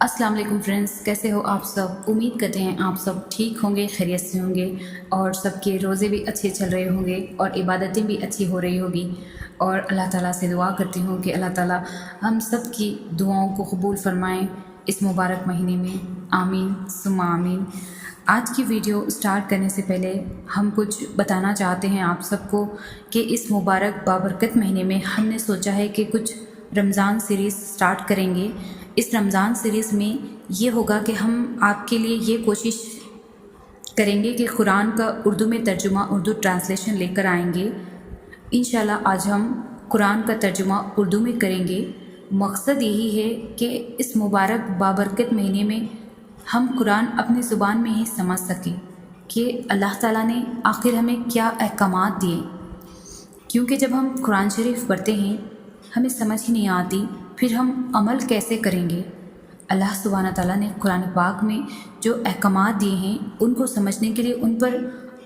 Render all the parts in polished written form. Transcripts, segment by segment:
السلام علیکم فرینڈس، کیسے ہو آپ سب؟ امید کرتے ہیں آپ سب ٹھیک ہوں گے، خیریت سے ہوں گے اور سب کے روزے بھی اچھے چل رہے ہوں گے اور عبادتیں بھی اچھی ہو رہی ہوگی۔ اور اللہ تعالیٰ سے دعا کرتی ہوں کہ اللہ تعالیٰ ہم سب کی دعاؤں کو قبول فرمائیں اس مبارک مہینے میں، آمین ثم آمین۔ آج کی ویڈیو سٹارٹ کرنے سے پہلے ہم کچھ بتانا چاہتے ہیں آپ سب کو کہ اس مبارک بابرکت مہینے میں ہم نے سوچا ہے کہ کچھ رمضان سیریز سٹارٹ کریں گے۔ اس رمضان سیریز میں یہ ہوگا کہ ہم آپ کے لیے یہ کوشش کریں گے کہ قرآن کا اردو میں ترجمہ، اردو ٹرانسلیشن لے کر آئیں گے۔ انشاءاللہ آج ہم قرآن کا ترجمہ اردو میں کریں گے۔ مقصد یہی ہے کہ اس مبارک بابرکت مہینے میں ہم قرآن اپنی زبان میں ہی سمجھ سکیں کہ اللہ تعالیٰ نے آخر ہمیں کیا احکامات دیے، کیونکہ جب ہم قرآن شریف پڑھتے ہیں ہمیں سمجھ ہی نہیں آتی، پھر ہم عمل کیسے کریں گے؟ اللہ سبحانہ تعالیٰ نے قرآن پاک میں جو احکامات دیے ہیں ان کو سمجھنے کے لیے، ان پر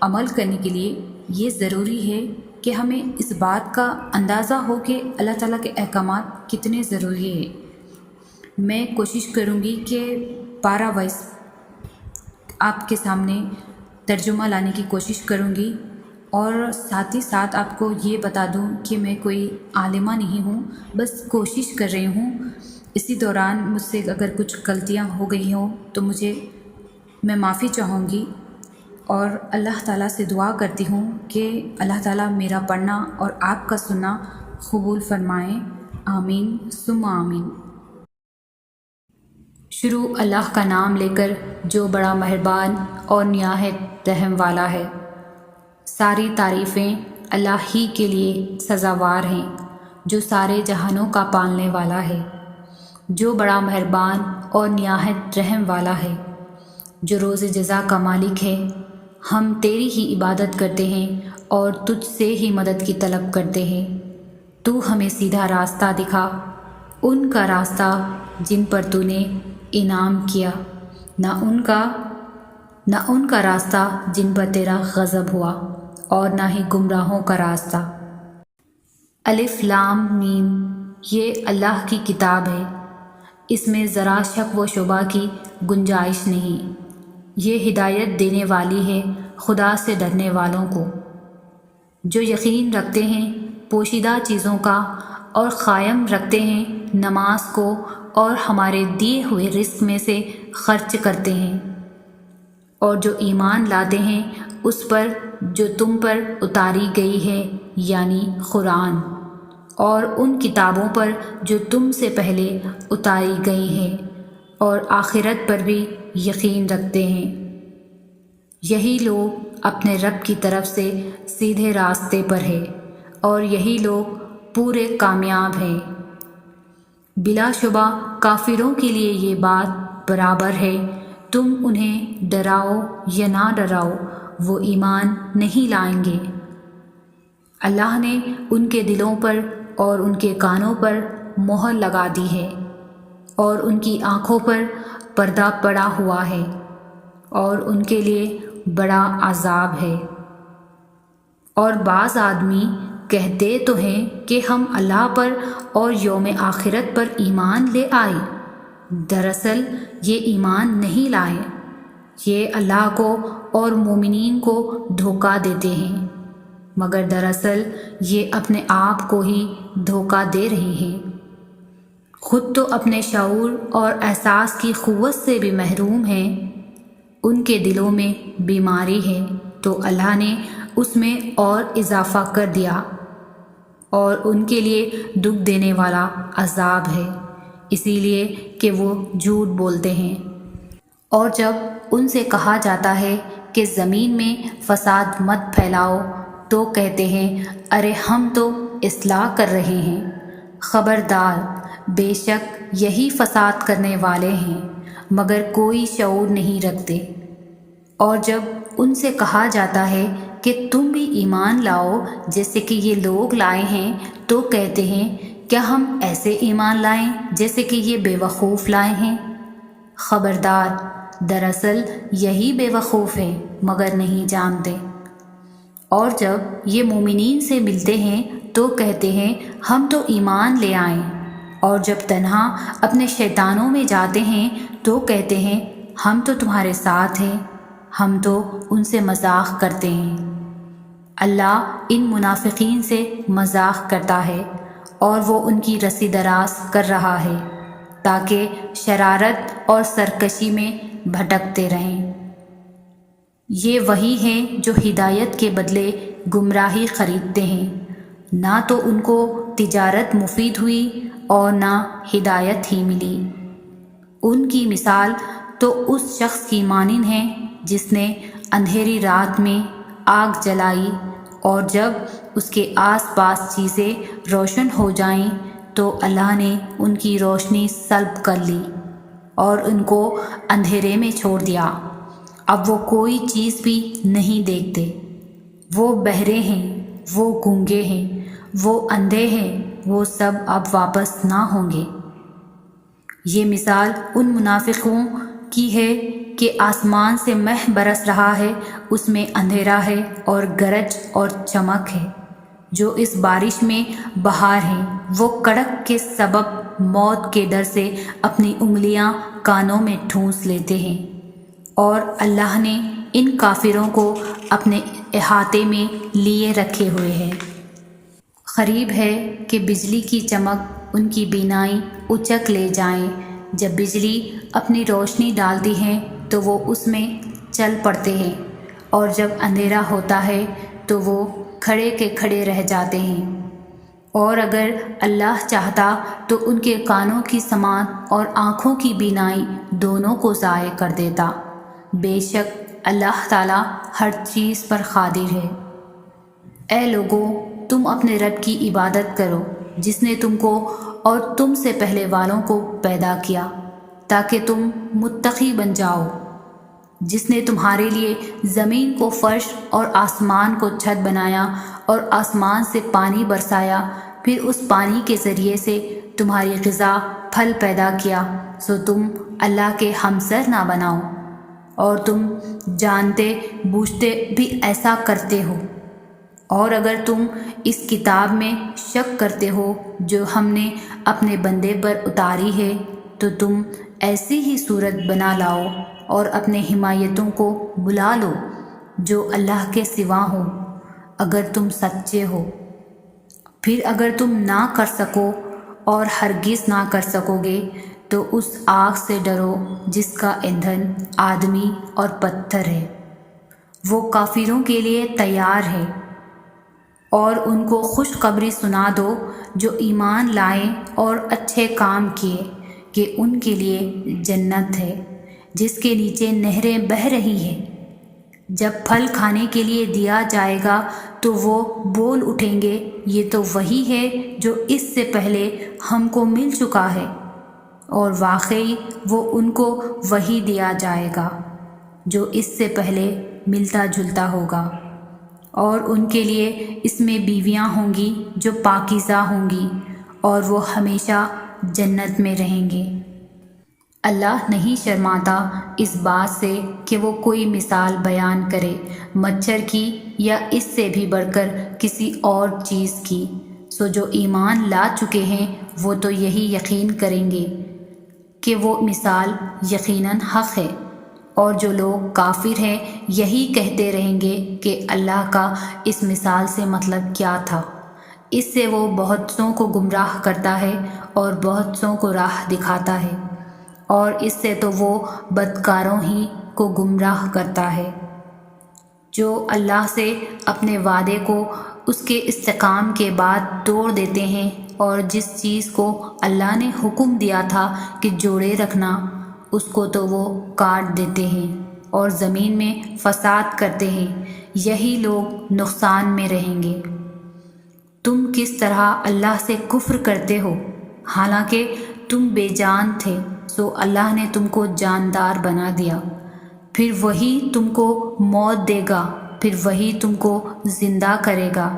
عمل کرنے کے لیے یہ ضروری ہے کہ ہمیں اس بات کا اندازہ ہو کہ اللہ تعالیٰ کے احکامات کتنے ضروری ہیں۔ میں کوشش کروں گی کہ پارہ وائز آپ کے سامنے ترجمہ لانے کی کوشش کروں گی، اور ساتھ ہی ساتھ آپ کو یہ بتا دوں کہ میں کوئی عالمہ نہیں ہوں، بس کوشش کر رہی ہوں۔ اسی دوران مجھ سے اگر کچھ غلطیاں ہو گئی ہوں تو میں معافی چاہوں گی، اور اللہ تعالیٰ سے دعا کرتی ہوں کہ اللہ تعالیٰ میرا پڑھنا اور آپ کا سننا قبول فرمائیں، آمین ثم آمین۔ شروع اللہ کا نام لے کر جو بڑا مہربان اور نہایت رحم والا ہے۔ ساری تعریفیں اللہ ہی کے لیے سزاوار ہیں جو سارے جہانوں کا پالنے والا ہے، جو بڑا مہربان اور نہایت رحم والا ہے، جو روز جزا کا مالک ہے۔ ہم تیری ہی عبادت کرتے ہیں اور تجھ سے ہی مدد کی طلب کرتے ہیں۔ تو ہمیں سیدھا راستہ دکھا، ان کا راستہ جن پر تو نے انعام کیا، نہ ان کا راستہ جن پر تیرا غضب ہوا، اور نہ ہی گمراہوں کا راستہ۔ الف لام میم، یہ اللہ کی کتاب ہے، اس میں ذرا شک و شبہ کی گنجائش نہیں۔ یہ ہدایت دینے والی ہے خدا سے ڈرنے والوں کو، جو یقین رکھتے ہیں پوشیدہ چیزوں کا اور قائم رکھتے ہیں نماز کو، اور ہمارے دیے ہوئے رزق میں سے خرچ کرتے ہیں، اور جو ایمان لاتے ہیں اس پر جو تم پر اتاری گئی ہے، یعنی قرآن، اور ان کتابوں پر جو تم سے پہلے اتاری گئی ہیں، اور آخرت پر بھی یقین رکھتے ہیں۔ یہی لوگ اپنے رب کی طرف سے سیدھے راستے پر ہے، اور یہی لوگ پورے کامیاب ہیں۔ بلا شبہ کافروں کے لیے یہ بات برابر ہے، تم انہیں ڈراؤ یا نہ ڈراؤ، وہ ایمان نہیں لائیں گے۔ اللہ نے ان کے دلوں پر اور ان کے کانوں پر مہر لگا دی ہے، اور ان کی آنکھوں پر پردہ پڑا ہوا ہے، اور ان کے لیے بڑا عذاب ہے۔ اور بعض آدمی کہتے تو ہیں کہ ہم اللہ پر اور یوم آخرت پر ایمان لے آئے، دراصل یہ ایمان نہیں لائے، یہ اللہ کو اور مومنین کو دھوکہ دیتے ہیں، مگر دراصل یہ اپنے آپ کو ہی دھوکہ دے رہے ہیں۔ خود تو اپنے شعور اور احساس کی قوت سے بھی محروم ہیں، ان کے دلوں میں بیماری ہے تو اللہ نے اس میں اور اضافہ کر دیا، اور ان کے لیے دکھ دینے والا عذاب ہے، اسی لیے کہ وہ جھوٹ بولتے ہیں۔ اور جب ان سے کہا جاتا ہے کہ زمین میں فساد مت پھیلاؤ تو کہتے ہیں ارے ہم تو اصلاح کر رہے ہیں۔ خبردار، بے شک یہی فساد کرنے والے ہیں مگر کوئی شعور نہیں رکھتے۔ اور جب ان سے کہا جاتا ہے کہ تم بھی ایمان لاؤ جیسے کہ یہ لوگ لائے ہیں تو کہتے ہیں کیا ہم ایسے ایمان لائیں جیسے کہ یہ بے وقوف لائے ہیں؟ خبردار، دراصل یہی بے وقوف ہیں مگر نہیں جانتے۔ اور جب یہ مومنین سے ملتے ہیں تو کہتے ہیں ہم تو ایمان لے آئیں، اور جب تنہا اپنے شیطانوں میں جاتے ہیں تو کہتے ہیں ہم تو تمہارے ساتھ ہیں، ہم تو ان سے مذاق کرتے ہیں۔ اللہ ان منافقین سے مذاق کرتا ہے اور وہ ان کی رسی دراز کر رہا ہے تاکہ شرارت اور سرکشی میں بھٹکتے رہیں۔ یہ وہی ہیں جو ہدایت کے بدلے گمراہی خریدتے ہیں، نہ تو ان کو تجارت مفید ہوئی اور نہ ہدایت ہی ملی۔ ان کی مثال تو اس شخص کی مانند ہے جس نے اندھیری رات میں آگ جلائی اور جب اس کے آس پاس چیزیں روشن ہو جائیں تو اللہ نے ان کی روشنی سلب کر لی اور ان کو اندھیرے میں چھوڑ دیا۔ اب وہ کوئی چیز بھی نہیں دیکھتے، وہ بہرے ہیں، وہ گونگے ہیں، وہ اندھے ہیں، وہ سب اب واپس نہ ہوں گے۔ یہ مثال ان منافقوں کی ہے کہ آسمان سے مہ برس رہا ہے، اس میں اندھیرا ہے اور گرج اور چمک ہے۔ جو اس بارش میں بہار ہیں وہ کڑک کے سبب موت کے ڈر سے اپنی انگلیاں کانوں میں ٹھونس لیتے ہیں، اور اللہ نے ان کافروں کو اپنے احاطے میں لیے رکھے ہوئے ہے۔ قریب ہے کہ بجلی کی چمک ان کی بینائی اچک لے جائیں۔ جب بجلی اپنی روشنی ڈالتی ہے تو وہ اس میں چل پڑتے ہیں، اور جب اندھیرا ہوتا ہے تو وہ کھڑے کے کھڑے رہ جاتے ہیں۔ اور اگر اللہ چاہتا تو ان کے کانوں کی سماعت اور آنکھوں کی بینائی دونوں کو ضائع کر دیتا۔ بے شک اللہ تعالیٰ ہر چیز پر قادر ہے۔ اے لوگو، تم اپنے رب کی عبادت کرو جس نے تم کو اور تم سے پہلے والوں کو پیدا کیا تاکہ تم متقی بن جاؤ، جس نے تمہارے لیے زمین کو فرش اور آسمان کو چھت بنایا اور آسمان سے پانی برسایا، پھر اس پانی کے ذریعے سے تمہاری غذا پھل پیدا کیا، سو تم اللہ کے ہمسر نہ بناؤ، اور تم جانتے بوجھتے بھی ایسا کرتے ہو۔ اور اگر تم اس کتاب میں شک کرتے ہو جو ہم نے اپنے بندے پر اتاری ہے تو تم ایسی ہی صورت بنا لاؤ اور اپنے حمایتوں کو بلا لو جو اللہ کے سوا ہو، اگر تم سچے ہو۔ پھر اگر تم نہ کر سکو اور ہرگز نہ کر سکو گے تو اس آگ سے ڈرو جس کا ایندھن آدمی اور پتھر ہے، وہ کافروں کے لیے تیار ہے۔ اور ان کو خوشخبری سنا دو جو ایمان لائے اور اچھے کام کیے کہ ان کے لیے جنت ہے جس کے نیچے نہریں بہہ رہی ہیں۔ جب پھل کھانے کے لیے دیا جائے گا تو وہ بول اٹھیں گے، یہ تو وہی ہے جو اس سے پہلے ہم کو مل چکا ہے، اور واقعی وہ ان کو وہی دیا جائے گا جو اس سے پہلے ملتا جلتا ہوگا، اور ان کے لیے اس میں بیویاں ہوں گی جو پاکیزہ ہوں گی، اور وہ ہمیشہ جنت میں رہیں گے۔ اللہ نہیں شرماتا اس بات سے کہ وہ کوئی مثال بیان کرے مچھر کی یا اس سے بھی بڑھ کر کسی اور چیز کی، سو جو ایمان لا چکے ہیں وہ تو یہی یقین کریں گے کہ وہ مثال یقیناً حق ہے، اور جو لوگ کافر ہیں یہی کہتے رہیں گے کہ اللہ کا اس مثال سے مطلب کیا تھا۔ اس سے وہ بہت سوں کو گمراہ کرتا ہے اور بہت سوں کو راہ دکھاتا ہے، اور اس سے تو وہ بدکاروں ہی کو گمراہ کرتا ہے جو اللہ سے اپنے وعدے کو اس کے استحکام کے بعد توڑ دیتے ہیں، اور جس چیز کو اللہ نے حکم دیا تھا کہ جوڑے رکھنا اس کو تو وہ کاٹ دیتے ہیں اور زمین میں فساد کرتے ہیں۔ یہی لوگ نقصان میں رہیں گے۔ تم کس طرح اللہ سے کفر کرتے ہو حالانکہ تم بے جان تھے، سو اللہ نے تم کو جاندار بنا دیا، پھر وہی تم کو موت دے گا، پھر وہی تم کو زندہ کرے گا،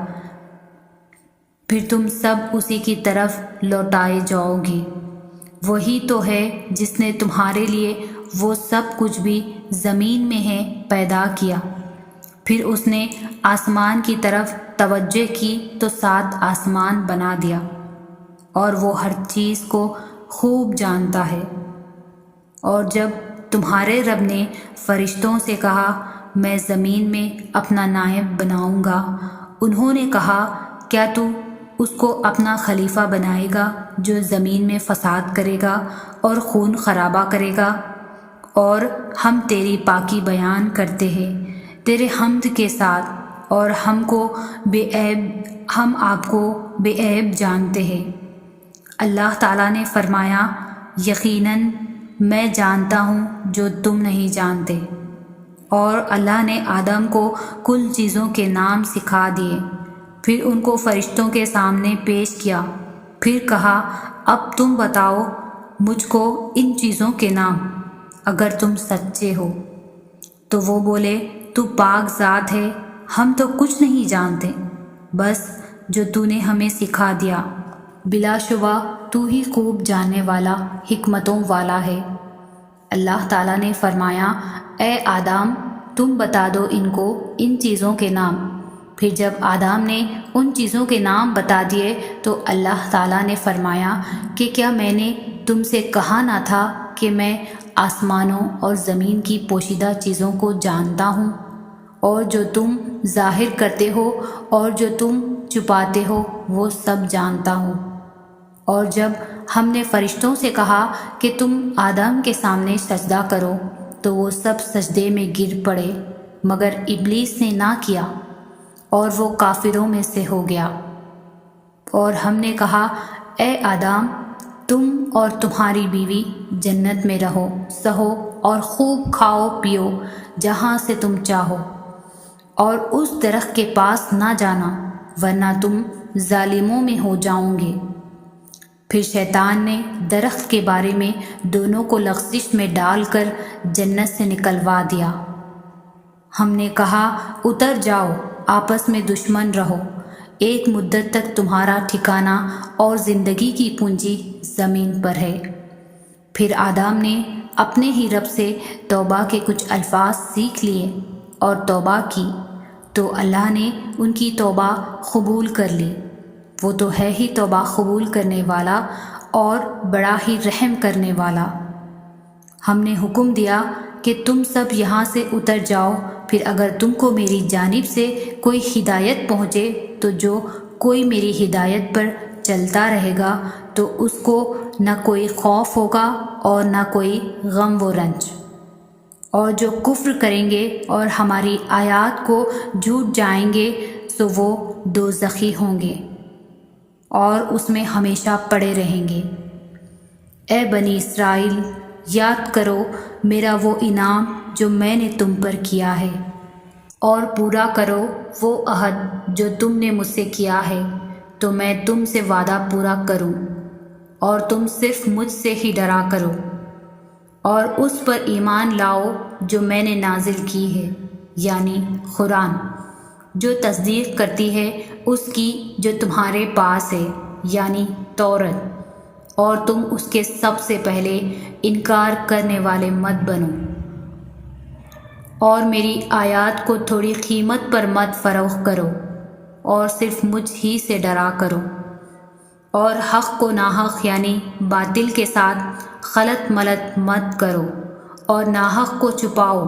پھر تم سب اسی کی طرف لوٹائے جاؤ گے۔ وہی تو ہے جس نے تمہارے لیے وہ سب کچھ بھی زمین میں ہے پیدا کیا، پھر اس نے آسمان کی طرف توجہ کی تو 7 آسمان بنا دیا، اور وہ ہر چیز کو خوب جانتا ہے۔ اور جب تمہارے رب نے فرشتوں سے کہا میں زمین میں اپنا نائب بناؤں گا، انہوں نے کہا کیا تو اس کو اپنا خلیفہ بنائے گا جو زمین میں فساد کرے گا اور خون خرابہ کرے گا؟ اور ہم تیری پاکی بیان کرتے ہیں تیرے حمد کے ساتھ، اور ہم آپ کو بے عیب جانتے ہیں۔ اللہ تعالیٰ نے فرمایا یقیناً میں جانتا ہوں جو تم نہیں جانتے۔ اور اللہ نے آدم کو کل چیزوں کے نام سکھا دیے، پھر ان کو فرشتوں کے سامنے پیش کیا، پھر کہا اب تم بتاؤ مجھ کو ان چیزوں کے نام اگر تم سچے ہو۔ تو وہ بولے تو پاک ذات ہے، ہم تو کچھ نہیں جانتے بس جو تو نے ہمیں سکھا دیا، بلا شبہ تو ہی خوب جاننے والا حکمتوں والا ہے۔ اللہ تعالیٰ نے فرمایا اے آدم تم بتا دو ان کو ان چیزوں کے نام۔ پھر جب آدم نے ان چیزوں کے نام بتا دیے تو اللہ تعالیٰ نے فرمایا کہ کیا میں نے تم سے کہا نہ تھا کہ میں آسمانوں اور زمین کی پوشیدہ چیزوں کو جانتا ہوں، اور جو تم ظاہر کرتے ہو اور جو تم چھپاتے ہو وہ سب جانتا ہوں۔ اور جب ہم نے فرشتوں سے کہا کہ تم آدم کے سامنے سجدہ کرو تو وہ سب سجدے میں گر پڑے مگر ابلیس نے نہ کیا اور وہ کافروں میں سے ہو گیا۔ اور ہم نے کہا اے آدم تم اور تمہاری بیوی جنت میں رہو سہو اور خوب کھاؤ پیو جہاں سے تم چاہو، اور اس درخت کے پاس نہ جانا ورنہ تم ظالموں میں ہو جاؤ گے۔ پھر شیطان نے درخت کے بارے میں دونوں کو لغزش میں ڈال کر جنت سے نکلوا دیا۔ ہم نے کہا اتر جاؤ آپس میں دشمن رہو، ایک مدت تک تمہارا ٹھکانہ اور زندگی کی پونجی زمین پر ہے۔ پھر آدم نے اپنے ہی رب سے توبہ کے کچھ الفاظ سیکھ لیے اور توبہ کی تو اللہ نے ان کی توبہ قبول کر لی، وہ تو ہے ہی توبہ قبول کرنے والا اور بڑا ہی رحم کرنے والا۔ ہم نے حکم دیا کہ تم سب یہاں سے اتر جاؤ، پھر اگر تم کو میری جانب سے کوئی ہدایت پہنچے تو جو کوئی میری ہدایت پر چلتا رہے گا تو اس کو نہ کوئی خوف ہوگا اور نہ کوئی غم و رنج، اور جو کفر کریں گے اور ہماری آیات کو جھوٹ جائیں گے تو وہ دوزخی ہوں گے اور اس میں ہمیشہ پڑے رہیں گے۔ اے بنی اسرائیل یاد کرو میرا وہ انعام جو میں نے تم پر کیا ہے، اور پورا کرو وہ عہد جو تم نے مجھ سے کیا ہے، تو میں تم سے وعدہ پورا کروں، اور تم صرف مجھ سے ہی ڈرا کرو، اور اس پر ایمان لاؤ جو میں نے نازل کی ہے، یعنی قرآن، جو تصدیق کرتی ہے اس کی جو تمہارے پاس ہے، یعنی تورات، اور تم اس کے سب سے پہلے انکار کرنے والے مت بنو، اور میری آیات کو تھوڑی قیمت پر مت فروخت کرو، اور صرف مجھ ہی سے ڈرا کرو، اور حق کو ناحق یعنی باطل کے ساتھ خلط ملط مت کرو، اور ناحق کو چھپاؤ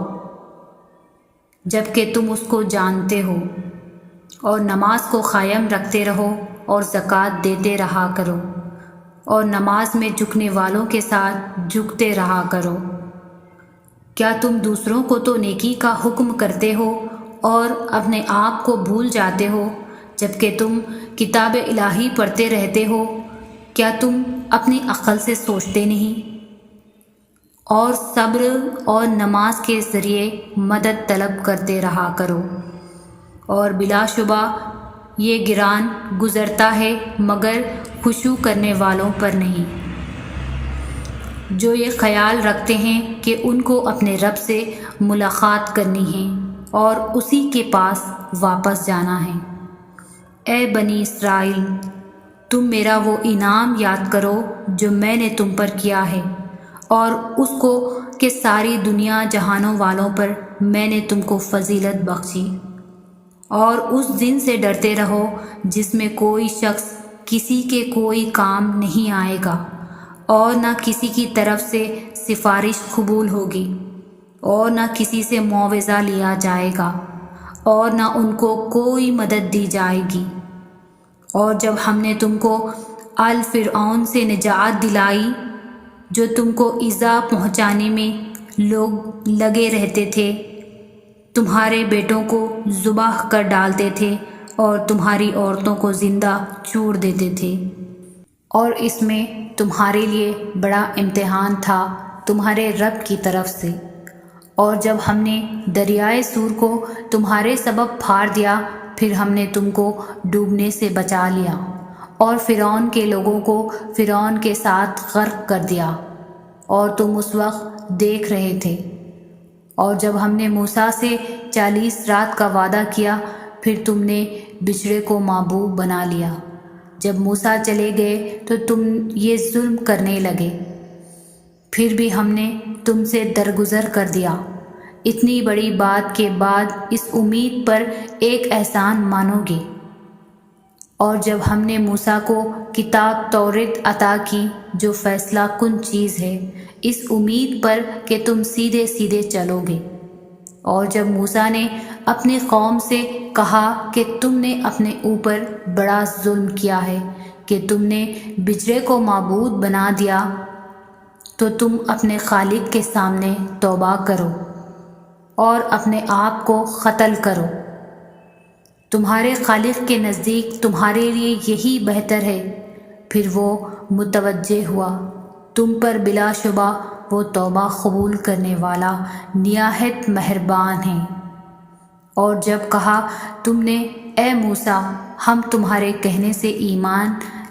جبکہ تم اس کو جانتے ہو، اور نماز کو قائم رکھتے رہو اور زکوٰۃ دیتے رہا کرو، اور نماز میں جھکنے والوں کے ساتھ جھکتے رہا کرو۔ کیا تم دوسروں کو تو نیکی کا حکم کرتے ہو اور اپنے آپ کو بھول جاتے ہو جبکہ تم کتاب الہی پڑھتے رہتے ہو؟ کیا تم اپنی عقل سے سوچتے نہیں؟ اور صبر اور نماز کے ذریعے مدد طلب کرتے رہا کرو، اور بلا شبہ یہ گران گزرتا ہے مگر خشوع کرنے والوں پر نہیں، جو یہ خیال رکھتے ہیں کہ ان کو اپنے رب سے ملاقات کرنی ہے اور اسی کے پاس واپس جانا ہے۔ اے بنی اسرائیل تم میرا وہ انعام یاد کرو جو میں نے تم پر کیا ہے، اور اس کو کہ ساری دنیا جہانوں والوں پر میں نے تم کو فضیلت بخشی، اور اس دن سے ڈرتے رہو جس میں کوئی شخص کسی کے کوئی کام نہیں آئے گا اور نہ کسی کی طرف سے سفارش قبول ہوگی، اور نہ کسی سے معاوضہ لیا جائے گا، اور نہ ان کو کوئی مدد دی جائے گی۔ اور جب ہم نے تم کو آل فرعون سے نجات دلائی، جو تم کو ایذا پہنچانے میں لوگ لگے رہتے تھے، تمہارے بیٹوں کو ذبح کر ڈالتے تھے اور تمہاری عورتوں کو زندہ چور دیتے تھے، اور اس میں تمہارے لیے بڑا امتحان تھا تمہارے رب کی طرف سے۔ اور جب ہم نے دریائے سور کو تمہارے سبب پھاڑ دیا، پھر ہم نے تم کو ڈوبنے سے بچا لیا، اور فرعون کے لوگوں کو فرعون کے ساتھ غرق کر دیا، اور تم اس وقت دیکھ رہے تھے۔ اور جب ہم نے موسیٰ سے 40 رات کا وعدہ کیا، پھر تم نے بچڑے کو معبود بنا لیا۔ جب موسیٰ چلے گئے تو تم یہ ظلم کرنے لگے، پھر بھی ہم نے تم سے درگزر کر دیا۔ اتنی بڑی بات کے بعد اس امید پر ایک احسان مانو گے۔ اور جب ہم نے موسیٰ کو کتاب تورات عطا کی جو فیصلہ کن چیز ہے، اس امید پر کہ تم سیدھے سیدھے چلو گے۔ اور جب موسیٰ نے اپنی قوم سے کہا کہ تم نے اپنے اوپر بڑا ظلم کیا ہے کہ تم نے بچڑے کو معبود بنا دیا، تو تم اپنے خالق کے سامنے توبہ کرو اور اپنے آپ کو قتل کرو۔ تمہارے خالق کے نزدیک تمہارے لیے یہی بہتر ہے۔ پھر وہ متوجہ ہوا تم پر، بلا شبہ وہ توبہ قبول کرنے والا نہایت مہربان ہے۔ اور جب کہا تم نے اے موسیٰ، ہم تمہارے کہنے سے ایمان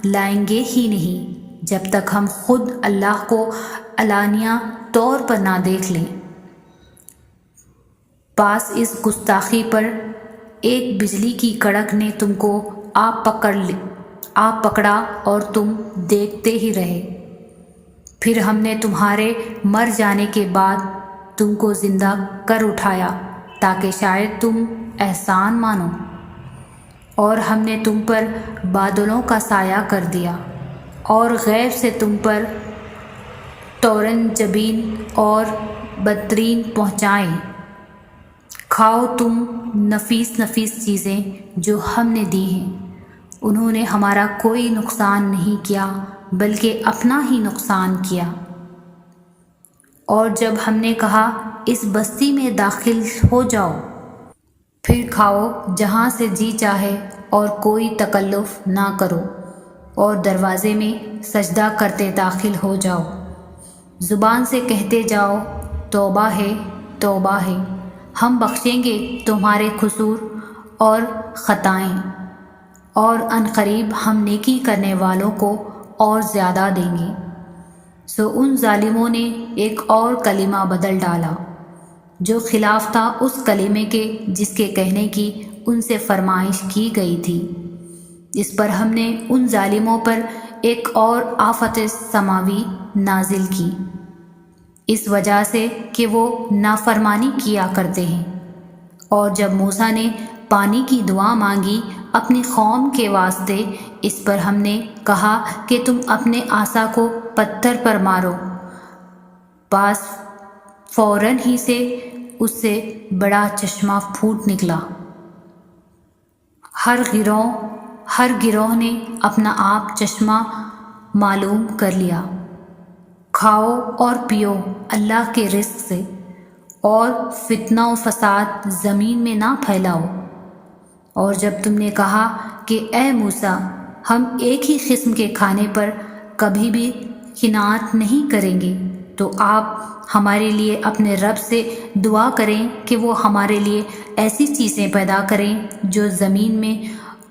لائیں گے ہی نہیں جب تک ہم خود اللہ کو علانیہ طور پر نہ دیکھ لیں۔ پاس اس گستاخی پر ایک بجلی کی کڑک نے تم کو آپ پکڑا اور تم دیکھتے ہی رہے۔ پھر ہم نے تمہارے مر جانے کے بعد تم کو زندہ کر اٹھایا تاکہ شاید تم احسان مانو۔ اور ہم نے تم پر بادلوں کا سایہ کر دیا اور غیب سے تم پر تورن جبین اور بدترین پہنچائیں۔ کھاؤ تم نفیس نفیس چیزیں جو ہم نے دی ہیں۔ انہوں نے ہمارا کوئی نقصان نہیں کیا بلکہ اپنا ہی نقصان کیا۔ اور جب ہم نے کہا اس بستی میں داخل ہو جاؤ، پھر کھاؤ جہاں سے جی چاہے اور کوئی تکلف نہ کرو، اور دروازے میں سجدہ کرتے داخل ہو جاؤ، زبان سے کہتے جاؤ توبہ ہے توبہ ہے، ہم بخشیں گے تمہارے قصور اور خطائیں، اور عنقریب ہم نیکی کرنے والوں کو اور زیادہ دیں گے۔ سو ان ظالموں نے ایک اور کلمہ بدل ڈالا جو خلاف تھا اس کلمے کے جس کے کہنے کی ان سے فرمائش کی گئی تھی۔ اس پر ہم نے ان ظالموں پر ایک اور آفت سماوی نازل کی، اس وجہ سے کہ وہ نافرمانی کیا کرتے ہیں۔ اور جب موسیٰ نے پانی کی دعا مانگی اپنی قوم کے واسطے، اس پر ہم نے کہا کہ تم اپنے عصا کو پتھر پر مارو، پاس فوراً ہی سے اس سے بڑا چشمہ پھوٹ نکلا۔ ہر گروہ نے اپنا آپ چشمہ معلوم کر لیا۔ کھاؤ اور پیو اللہ کے رزق سے، اور فتنہ و فساد زمین میں نہ پھیلاؤ۔ اور جب تم نے کہا کہ اے موسیٰ، ہم ایک ہی قسم کے کھانے پر کبھی بھی قناعت نہیں کریں گے، تو آپ ہمارے لیے اپنے رب سے دعا کریں کہ وہ ہمارے لیے ایسی چیزیں پیدا کریں جو زمین میں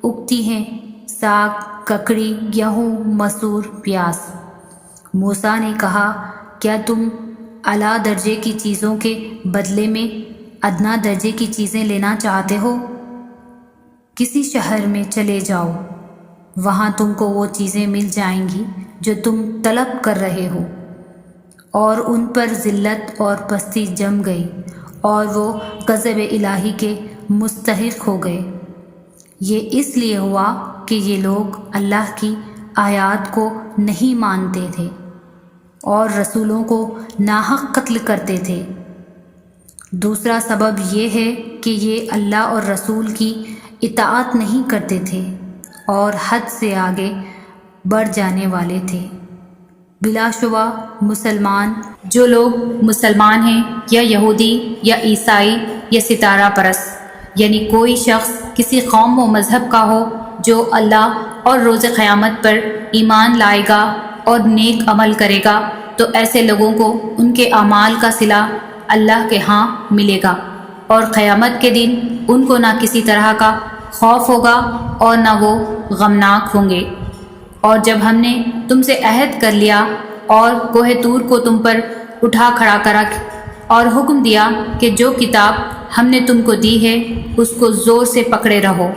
اگتی ہیں، ساگ، ککڑی، گیہوں، مسور، پیاز۔ موسیٰ نے کہا کیا تم اعلیٰ درجے کی چیزوں کے بدلے میں ادنا درجے کی چیزیں لینا چاہتے ہو؟ کسی شہر میں چلے جاؤ، وہاں تم کو وہ چیزیں مل جائیں گی جو تم طلب کر رہے ہو۔ اور ان پر ذلت اور پستی جم گئی، اور وہ غضب الہی کے مستحق ہو گئے۔ یہ اس لیے ہوا کہ یہ لوگ اللہ کی آیات کو نہیں مانتے تھے۔ اور رسولوں کو ناحق قتل کرتے تھے۔ دوسرا سبب یہ ہے کہ یہ اللہ اور رسول کی اطاعت نہیں کرتے تھے اور حد سے آگے بڑھ جانے والے تھے۔ بلا شبہ مسلمان، جو لوگ مسلمان ہیں یا یہودی یا عیسائی یا ستارہ پرست، یعنی کوئی شخص کسی قوم و مذہب کا ہو جو اللہ اور روز قیامت پر ایمان لائے گا اور نیک عمل کرے گا، تو ایسے لوگوں کو ان کے اعمال کا صلہ اللہ کے ہاں ملے گا، اور قیامت کے دن ان کو نہ کسی طرح کا خوف ہوگا اور نہ وہ غمناک ہوں گے۔ اور جب ہم نے تم سے عہد کر لیا اور کوہ طور کو تم پر اٹھا کھڑا کرا اور حکم دیا کہ جو کتاب ہم نے تم کو دی ہے اس کو زور سے پکڑے رہو،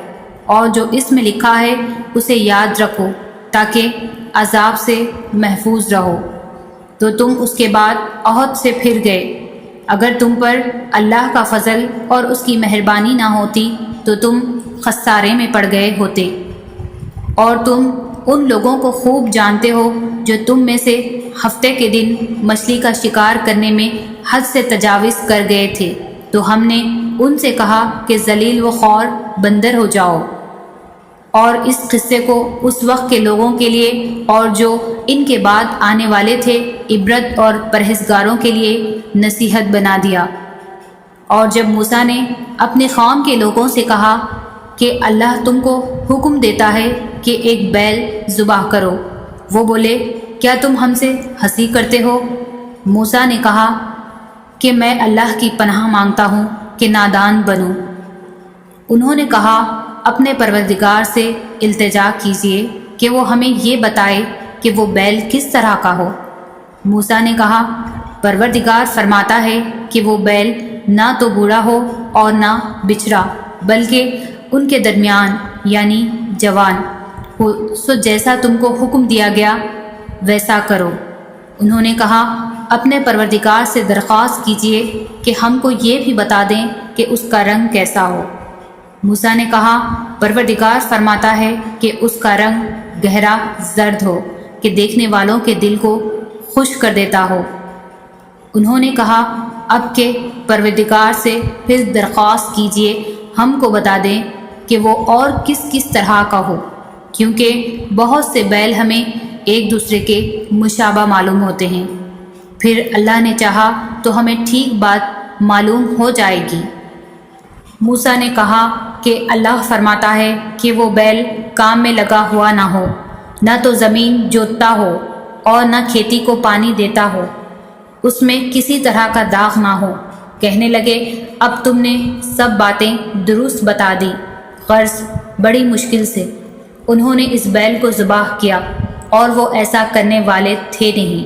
اور جو اس میں لکھا ہے اسے یاد رکھو تاکہ عذاب سے محفوظ رہو، تو تم اس کے بعد عہد سے پھر گئے۔ اگر تم پر اللہ کا فضل اور اس کی مہربانی نہ ہوتی تو تم خسارے میں پڑ گئے ہوتے، اور تم ان لوگوں کو خوب جانتے ہو جو تم میں سے ہفتے کے دن مچھلی کا شکار کرنے میں حد سے تجاوز کر گئے تھے، تو ہم نے ان سے کہا کہ ذلیل و خوار بندر ہو جاؤ۔ اور اس قصے کو اس وقت کے لوگوں کے لیے اور جو ان کے بعد آنے والے تھے عبرت اور پرہیزگاروں کے لیے نصیحت بنا دیا۔ اور جب موسیٰ نے اپنے قوم کے لوگوں سے کہا کہ اللہ تم کو حکم دیتا ہے کہ ایک بیل ذبح کرو، وہ بولے کیا تم ہم سے ہنسی کرتے ہو؟ موسیٰ نے کہا کہ میں اللہ کی پناہ مانگتا ہوں کہ نادان بنوں۔ انہوں نے کہا اپنے پروردگار سے التجا کیجیے کہ وہ ہمیں یہ بتائے کہ وہ بیل کس طرح کا ہو۔ موسیٰ نے کہا پروردگار فرماتا ہے کہ وہ بیل نہ تو بوڑھا ہو اور نہ بچھڑا، بلکہ ان کے درمیان یعنی جوان ہو، سو جیسا تم کو حکم دیا گیا ویسا کرو۔ انہوں نے کہا اپنے پروردگار سے درخواست کیجیے کہ ہم کو یہ بھی بتا دیں کہ اس کا رنگ کیسا ہو۔ موسیٰ نے کہا پروردگار فرماتا ہے کہ اس کا رنگ گہرا زرد ہو کہ دیکھنے والوں کے دل کو خوش کر دیتا ہو۔ انہوں نے کہا اب کہ پروردگار سے پھر درخواست کیجیے ہم کو بتا دیں کہ وہ اور کس کس طرح کا ہو، کیونکہ بہت سے بیل ہمیں ایک دوسرے کے مشابہ معلوم ہوتے ہیں، پھر اللہ نے چاہا تو ہمیں ٹھیک بات معلوم ہو جائے گی۔ موسیٰ نے کہا کہ اللہ فرماتا ہے کہ وہ بیل کام میں لگا ہوا نہ ہو، نہ تو زمین جوتتا ہو اور نہ کھیتی کو پانی دیتا ہو، اس میں کسی طرح کا داغ نہ ہو۔ کہنے لگے اب تم نے سب باتیں درست بتا دی، غرض بڑی مشکل سے۔ انہوں نے اس بیل کو ذبح کیا اور وہ ایسا کرنے والے تھے نہیں۔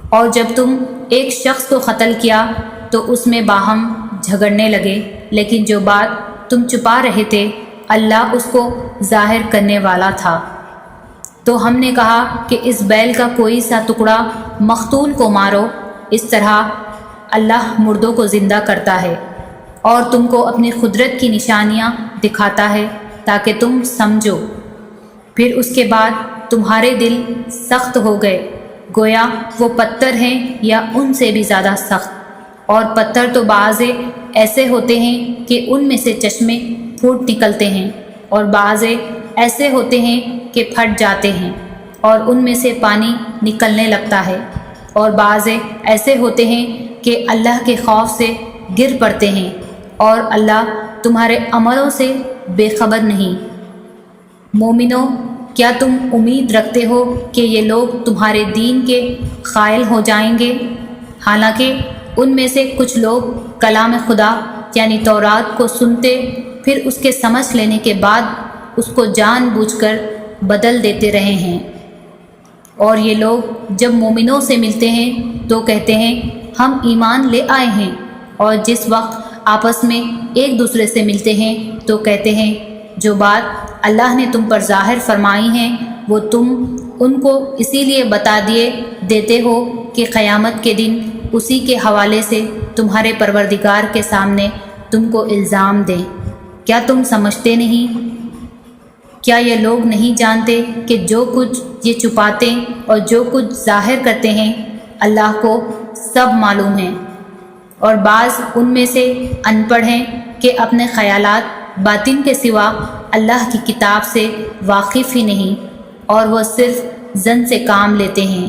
اور جب تم ایک شخص کو قتل کیا تو اس میں باہم جھگڑنے لگے، لیکن جو بات تم چھپا رہے تھے اللہ اس کو ظاہر کرنے والا تھا۔ تو ہم نے کہا کہ اس بیل کا کوئی سا ٹکڑا مقتول کو مارو، اس طرح اللہ مردوں کو زندہ کرتا ہے اور تم کو اپنی قدرت کی نشانیاں دکھاتا ہے تاکہ تم سمجھو۔ پھر اس کے بعد تمہارے دل سخت ہو گئے، گویا وہ پتھر ہیں یا ان سے بھی زیادہ سخت، اور پتھر تو بعضے ایسے ہوتے ہیں کہ ان میں سے چشمے پھوٹ نکلتے ہیں، اور بعضے ایسے ہوتے ہیں کہ پھٹ جاتے ہیں اور ان میں سے پانی نکلنے لگتا ہے، اور بعضے ایسے ہوتے ہیں کہ اللہ کے خوف سے گر پڑتے ہیں، اور اللہ تمہارے عملوں سے بے خبر نہیں۔ مومنو، کیا تم امید رکھتے ہو کہ یہ لوگ تمہارے دین کے قائل ہو جائیں گے؟ حالانکہ ان میں سے کچھ لوگ کلام خدا یعنی تورات کو سنتے پھر اس کے سمجھ لینے کے بعد اس کو جان بوجھ کر بدل دیتے رہے ہیں، اور یہ لوگ جب مومنوں سے ملتے ہیں تو کہتے ہیں ہم ایمان لے آئے ہیں، اور جس وقت آپس میں ایک دوسرے سے ملتے ہیں تو کہتے ہیں جو بات اللہ نے تم پر ظاہر فرمائی ہیں وہ تم ان کو اسی لیے بتا دیتے ہو کہ قیامت کے دن اسی کے حوالے سے تمہارے پروردگار کے سامنے تم کو الزام دیں۔ کیا تم سمجھتے نہیں؟ کیا یہ لوگ نہیں جانتے کہ جو کچھ یہ چھپاتے اور جو کچھ ظاہر کرتے ہیں اللہ کو سب معلوم ہیں، اور بعض ان میں سے ان پڑھ ہیں کہ اپنے خیالات باطن کے سوا اللہ کی کتاب سے واقف ہی نہیں، اور وہ صرف ظن سے کام لیتے ہیں۔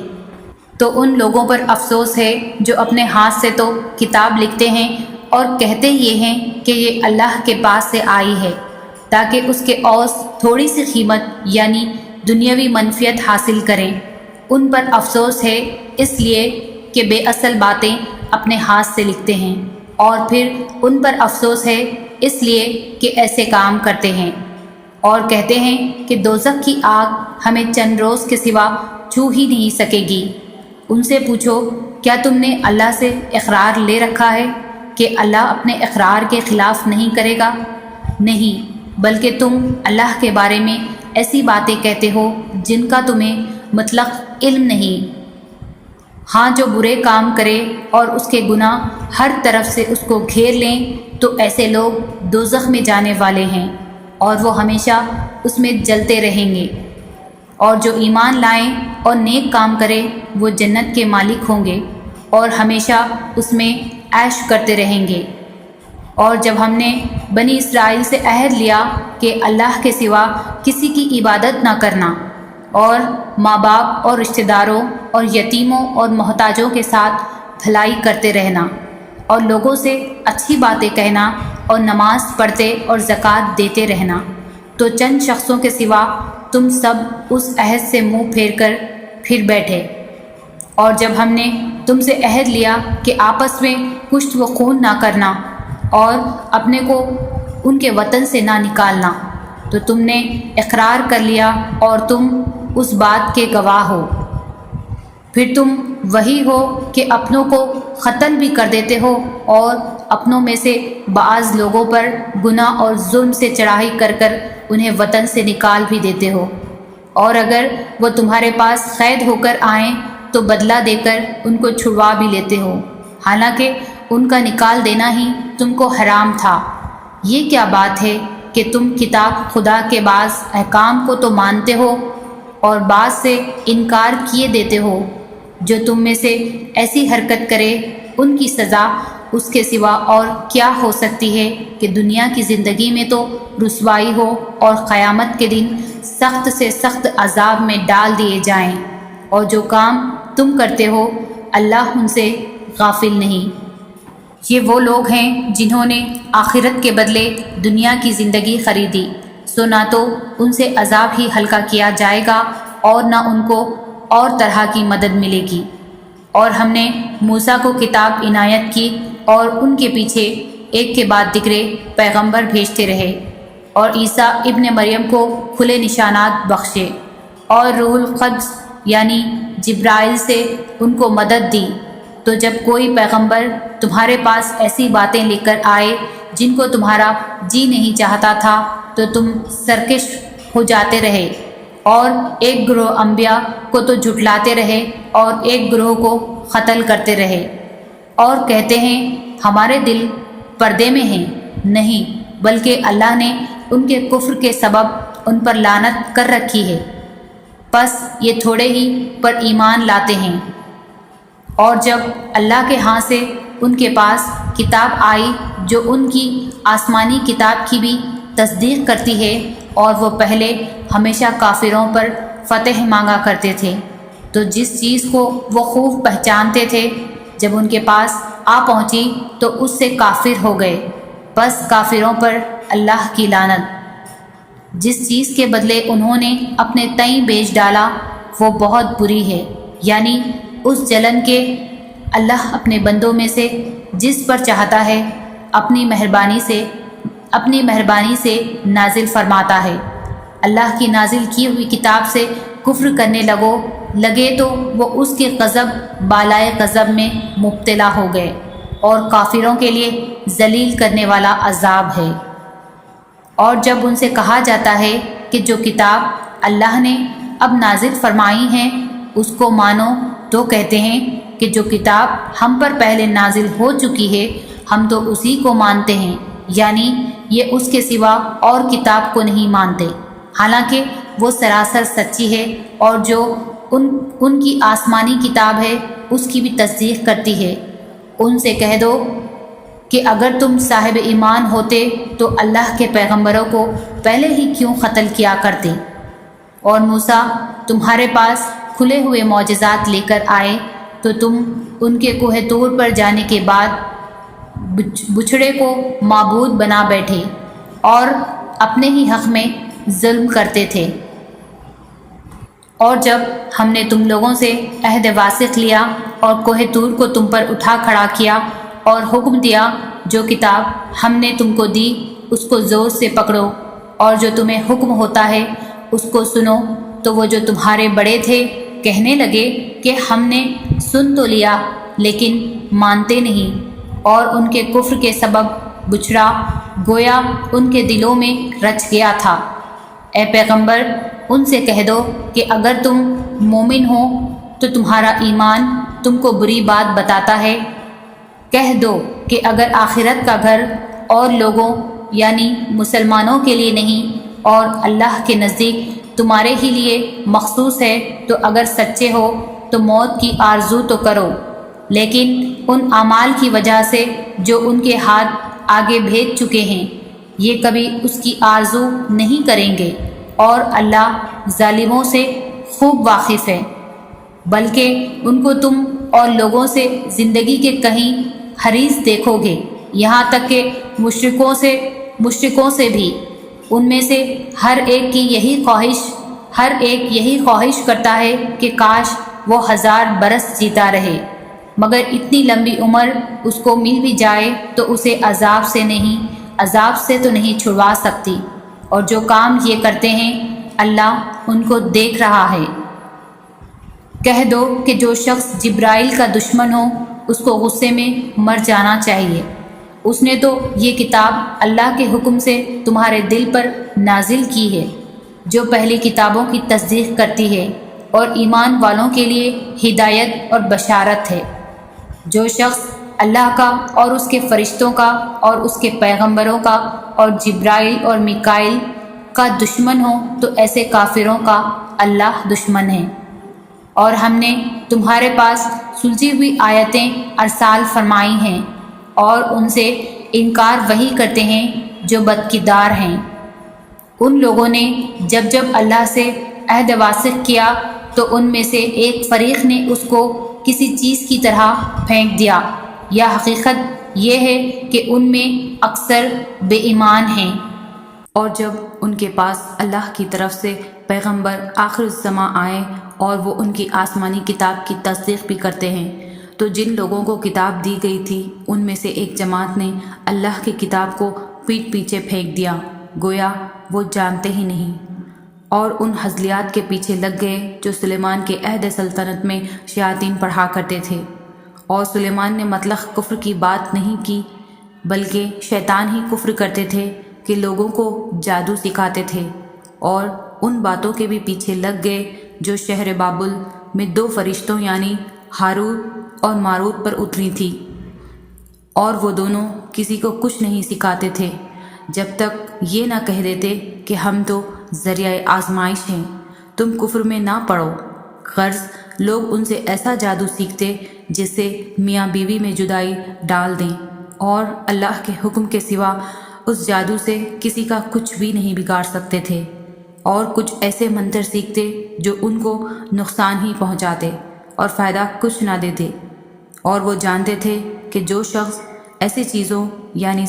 تو ان لوگوں پر افسوس ہے جو اپنے ہاتھ سے تو کتاب لکھتے ہیں اور کہتے یہ ہیں کہ یہ اللہ کے پاس سے آئی ہے، تاکہ اس کے اوس تھوڑی سی قیمت یعنی دنیاوی منفیت حاصل کریں۔ ان پر افسوس ہے اس لیے کہ بے اصل باتیں اپنے ہاتھ سے لکھتے ہیں، اور پھر ان پر افسوس ہے اس لیے کہ ایسے کام کرتے ہیں، اور کہتے ہیں کہ دوزخ کی آگ ہمیں چند روز کے سوا چھو ہی نہیں سکے گی۔ ان سے پوچھو، کیا تم نے اللہ سے اقرار لے رکھا ہے کہ اللہ اپنے اقرار کے خلاف نہیں کرے گا؟ نہیں، بلکہ تم اللہ کے بارے میں ایسی باتیں کہتے ہو جن کا تمہیں مطلق علم نہیں۔ ہاں، جو برے کام کرے اور اس کے گناہ ہر طرف سے اس کو گھیر لیں تو ایسے لوگ دوزخ میں جانے والے ہیں، اور وہ ہمیشہ اس میں جلتے رہیں گے۔ اور جو ایمان لائیں اور نیک کام کرے وہ جنت کے مالک ہوں گے اور ہمیشہ اس میں عیش کرتے رہیں گے۔ اور جب ہم نے بنی اسرائیل سے عہد لیا کہ اللہ کے سوا کسی کی عبادت نہ کرنا، اور ماں باپ اور رشتہ داروں اور یتیموں اور محتاجوں کے ساتھ بھلائی کرتے رہنا، اور لوگوں سے اچھی باتیں کہنا، اور نماز پڑھتے اور زکوٰۃ دیتے رہنا، تو چند شخصوں کے سوا تم سب اس عہد سے منہ پھیر کر پھر بیٹھے۔ اور جب ہم نے تم سے عہد لیا کہ آپس میں کشت و خون نہ کرنا اور اپنے کو ان کے وطن سے نہ نکالنا، تو تم نے اقرار کر لیا اور تم اس بات کے گواہ ہو۔ پھر تم وہی ہو کہ اپنوں کو قتل بھی کر دیتے ہو، اور اپنوں میں سے بعض لوگوں پر گناہ اور ظلم سے چڑھائی کر کر انہیں وطن سے نکال بھی دیتے ہو، اور اگر وہ تمہارے پاس قید ہو کر آئیں تو بدلہ دے کر ان کو چھڑوا بھی لیتے ہو، حالانکہ ان کا نکال دینا ہی تم کو حرام تھا۔ یہ کیا بات ہے کہ تم کتاب خدا کے بعض احکام کو تو مانتے ہو اور بعض سے انکار کیے دیتے ہو؟ جو تم میں سے ایسی حرکت کرے ان کی سزا اس کے سوا اور کیا ہو سکتی ہے کہ دنیا کی زندگی میں تو رسوائی ہو اور قیامت کے دن سخت سے سخت عذاب میں ڈال دیے جائیں، اور جو کام تم کرتے ہو اللہ ان سے غافل نہیں۔ یہ وہ لوگ ہیں جنہوں نے آخرت کے بدلے دنیا کی زندگی خریدی، سو نہ تو ان سے عذاب ہی ہلکا کیا جائے گا اور نہ ان کو اور طرح کی مدد ملے گی۔ اور ہم نے موسیٰ کو کتاب عنایت کی اور ان کے پیچھے ایک کے بعد دیگرے پیغمبر بھیجتے رہے، اور عیسیٰ ابن مریم کو کھلے نشانات بخشے، اور روح القدس یعنی جبرائیل سے ان کو مدد دی۔ تو جب کوئی پیغمبر تمہارے پاس ایسی باتیں لے کر آئے جن کو تمہارا جی نہیں چاہتا تھا تو تم سرکش ہو جاتے رہے، اور ایک گروہ انبیاء کو تو جھٹلاتے رہے اور ایک گروہ کو قتل کرتے رہے، اور کہتے ہیں ہمارے دل پردے میں ہیں۔ نہیں، بلکہ اللہ نے ان کے کفر کے سبب ان پر لعنت کر رکھی ہے، پس یہ تھوڑے ہی پر ایمان لاتے ہیں۔ اور جب اللہ کے ہاں سے ان کے پاس کتاب آئی جو ان کی آسمانی کتاب کی بھی تصدیق کرتی ہے، اور وہ پہلے ہمیشہ کافروں پر فتح مانگا کرتے تھے، تو جس چیز کو وہ خوب پہچانتے تھے جب ان کے پاس آ پہنچی تو اس سے کافر ہو گئے، بس کافروں پر اللہ کی لعنت۔ جس چیز کے بدلے انہوں نے اپنے تئیں بیچ ڈالا وہ بہت بری ہے، یعنی اس جلن کے اللہ اپنے بندوں میں سے جس پر چاہتا ہے اپنی مہربانی سے نازل فرماتا ہے۔ اللہ کی نازل کی ہوئی کتاب سے کفر کرنے لگے تو وہ اس کے غضب بالائے غضب میں مبتلا ہو گئے، اور کافروں کے لیے ذلیل کرنے والا عذاب ہے۔ اور جب ان سے کہا جاتا ہے کہ جو کتاب اللہ نے اب نازل فرمائی ہے اس کو مانو، تو کہتے ہیں کہ جو کتاب ہم پر پہلے نازل ہو چکی ہے ہم تو اسی کو مانتے ہیں، یعنی یہ اس کے سوا اور کتاب کو نہیں مانتے، حالانکہ وہ سراسر سچی ہے، اور جو ان کی آسمانی کتاب ہے اس کی بھی تصدیق کرتی ہے۔ ان سے کہہ دو کہ اگر تم صاحب ایمان ہوتے تو اللہ کے پیغمبروں کو پہلے ہی کیوں قتل کیا کرتے؟ اور موسیٰ تمہارے پاس کھلے ہوئے معجزات لے کر آئے تو تم ان کے کوہ طور پر جانے کے بعد بچھڑے کو معبود بنا بیٹھے اور اپنے ہی حق میں ظلم کرتے تھے۔ اور جب ہم نے تم لوگوں سے عہد واثق لیا اور کوہ طور کو تم پر اٹھا کھڑا کیا اور حکم دیا جو کتاب ہم نے تم کو دی اس کو زور سے پکڑو اور جو تمہیں حکم ہوتا ہے اس کو سنو، تو وہ جو تمہارے بڑے تھے کہنے لگے کہ ہم نے سن تو لیا لیکن مانتے نہیں، اور ان کے کفر کے سبب بچھڑا گویا ان کے دلوں میں رچ گیا تھا۔ اے پیغمبر ان سے کہہ دو کہ اگر تم مومن ہو تو تمہارا ایمان تم کو بری بات بتاتا ہے۔ کہہ دو کہ اگر آخرت کا گھر اور لوگوں یعنی مسلمانوں کے لیے نہیں اور اللہ کے نزدیک تمہارے ہی لیے مخصوص ہے تو اگر سچے ہو تو موت کی آرزو تو کرو، لیکن ان اعمال کی وجہ سے جو ان کے ہاتھ آگے بھیج چکے ہیں یہ کبھی اس کی آرزو نہیں کریں گے، اور اللہ ظالموں سے خوب واقف ہے۔ بلکہ ان کو تم اور لوگوں سے زندگی کے کہیں حریص دیکھو گے، یہاں تک کہ مشرکوں سے بھی ان میں سے ہر ایک یہی خواہش کرتا ہے کہ کاش وہ 1000 برس جیتا رہے، مگر اتنی لمبی عمر اس کو مل بھی جائے تو اسے عذاب سے تو نہیں چھڑوا سکتی، اور جو کام یہ کرتے ہیں اللہ ان کو دیکھ رہا ہے۔ کہہ دو کہ جو شخص جبرائیل کا دشمن ہو اس کو غصے میں مر جانا چاہیے، اس نے تو یہ کتاب اللہ کے حکم سے تمہارے دل پر نازل کی ہے جو پہلی کتابوں کی تصدیق کرتی ہے اور ایمان والوں کے لیے ہدایت اور بشارت ہے۔ جو شخص اللہ کا اور اس کے فرشتوں کا اور اس کے پیغمبروں کا اور جبرائیل اور میکائیل کا دشمن ہو تو ایسے کافروں کا اللہ دشمن ہے۔ اور ہم نے تمہارے پاس سلجھی ہوئی آیتیں ارسال فرمائی ہیں، اور ان سے انکار وہی کرتے ہیں جو بدکردار ہیں۔ ان لوگوں نے جب اللہ سے عہد واثق کیا تو ان میں سے ایک فریق نے اس کو کسی چیز کی طرح پھینک دیا، یا حقیقت یہ ہے کہ ان میں اکثر بے ایمان ہیں۔ اور جب ان کے پاس اللہ کی طرف سے پیغمبر آخر الزماں آئے اور وہ ان کی آسمانی کتاب کی تصدیق بھی کرتے ہیں، تو جن لوگوں کو کتاب دی گئی تھی ان میں سے ایک جماعت نے اللہ کی کتاب کو پیٹھ پیچھے پھینک دیا، گویا وہ جانتے ہی نہیں، اور ان ہزلیات کے پیچھے لگ گئے جو سلیمان کے عہد سلطنت میں شیاطین پڑھا کرتے تھے۔ اور سلیمان نے مطلق کفر کی بات نہیں کی، بلکہ شیطان ہی کفر کرتے تھے کہ لوگوں کو جادو سکھاتے تھے، اور ان باتوں کے بھی پیچھے لگ گئے جو شہر بابل میں 2 فرشتوں یعنی ہاروت اور ماروت پر اتری تھی، اور وہ دونوں کسی کو کچھ نہیں سکھاتے تھے جب تک یہ نہ کہہ دیتے کہ ہم تو ذریعہ آزمائش ہیں، تم کفر میں نہ پڑو۔ غرض لوگ ان سے ایسا جادو سیکھتے جس سے میاں بیوی میں جدائی ڈال دیں، اور اللہ کے حکم کے سوا اس جادو سے کسی کا کچھ بھی نہیں بگاڑ سکتے تھے، اور کچھ ایسے منتر سیکھتے جو ان کو نقصان ہی پہنچاتے اور فائدہ کچھ نہ دیتے۔ اور وہ جانتے تھے کہ جو شخص ایسی چیزوں یعنی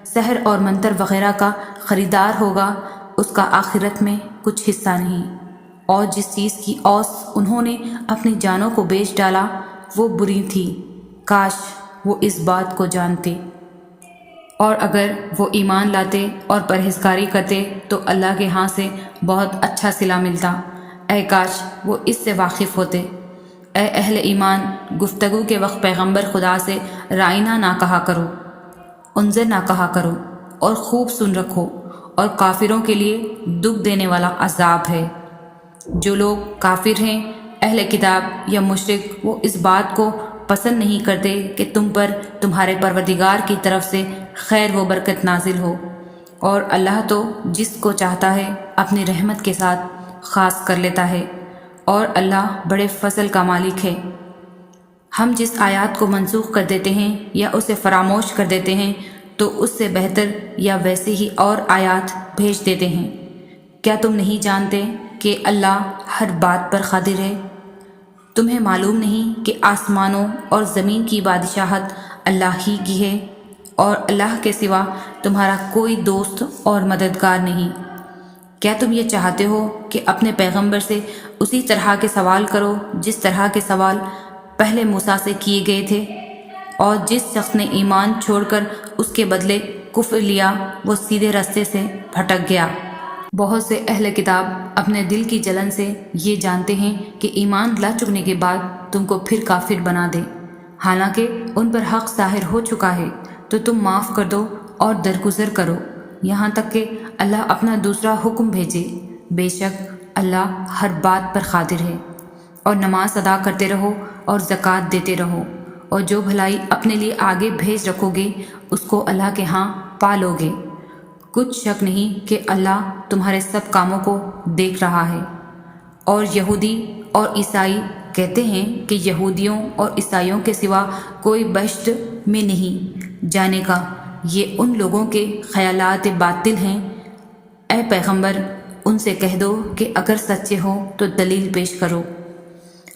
سحر اور منتر وغیرہ کا خریدار ہوگا اس کا آخرت میں کچھ حصہ نہیں، اور جس چیز کی اوس انہوں نے اپنی جانوں کو بیچ ڈالا وہ بری تھی، کاش وہ اس بات کو جانتے۔ اور اگر وہ ایمان لاتے اور پرہیزگاری کرتے تو اللہ کے ہاں سے بہت اچھا صلہ ملتا، اے کاش وہ اس سے واقف ہوتے۔ اے اہل ایمان، گفتگو کے وقت پیغمبر خدا سے رائنا نہ کہا کرو، انظر نہ کہا کرو، اور خوب سن رکھو، اور کافروں کے لیے دکھ دینے والا عذاب ہے۔ جو لوگ کافر ہیں، اہل کتاب یا مشرک، وہ اس بات کو پسند نہیں کرتے کہ تم پر تمہارے پروردگار کی طرف سے خیر و برکت نازل ہو، اور اللہ تو جس کو چاہتا ہے اپنی رحمت کے ساتھ خاص کر لیتا ہے، اور اللہ بڑے فضل کا مالک ہے۔ ہم جس آیات کو منسوخ کر دیتے ہیں یا اسے فراموش کر دیتے ہیں تو اس سے بہتر یا ویسے ہی اور آیات بھیج دیتے ہیں۔ کیا تم نہیں جانتے کہ اللہ ہر بات پر قادر ہے؟ تمہیں معلوم نہیں کہ آسمانوں اور زمین کی بادشاہت اللہ ہی کی ہے اور اللہ کے سوا تمہارا کوئی دوست اور مددگار نہیں۔ کیا تم یہ چاہتے ہو کہ اپنے پیغمبر سے اسی طرح کے سوال کرو جس طرح کے سوال پہلے موسیٰ سے کیے گئے تھے؟ اور جس شخص نے ایمان چھوڑ کر اس کے بدلے کفر لیا وہ سیدھے راستے سے بھٹک گیا۔ بہت سے اہل کتاب اپنے دل کی جلن سے یہ جانتے ہیں کہ ایمان لا چکنے کے بعد تم کو پھر کافر بنا دے، حالانکہ ان پر حق ظاہر ہو چکا ہے، تو تم معاف کر دو اور درگزر کرو یہاں تک کہ اللہ اپنا دوسرا حکم بھیجے۔ بے شک اللہ ہر بات پر قادر ہے۔ اور نماز ادا کرتے رہو اور زکوٰۃ دیتے رہو، اور جو بھلائی اپنے لیے آگے بھیج رکھو گے اس کو اللہ کے ہاں پالو گے۔ کچھ شک نہیں کہ اللہ تمہارے سب کاموں کو دیکھ رہا ہے۔ اور یہودی اور عیسائی کہتے ہیں کہ یہودیوں اور عیسائیوں کے سوا کوئی بہشت میں نہیں جانے کا۔ یہ ان لوگوں کے خیالات باطل ہیں۔ اے پیغمبر ان سے کہہ دو کہ اگر سچے ہو تو دلیل پیش کرو۔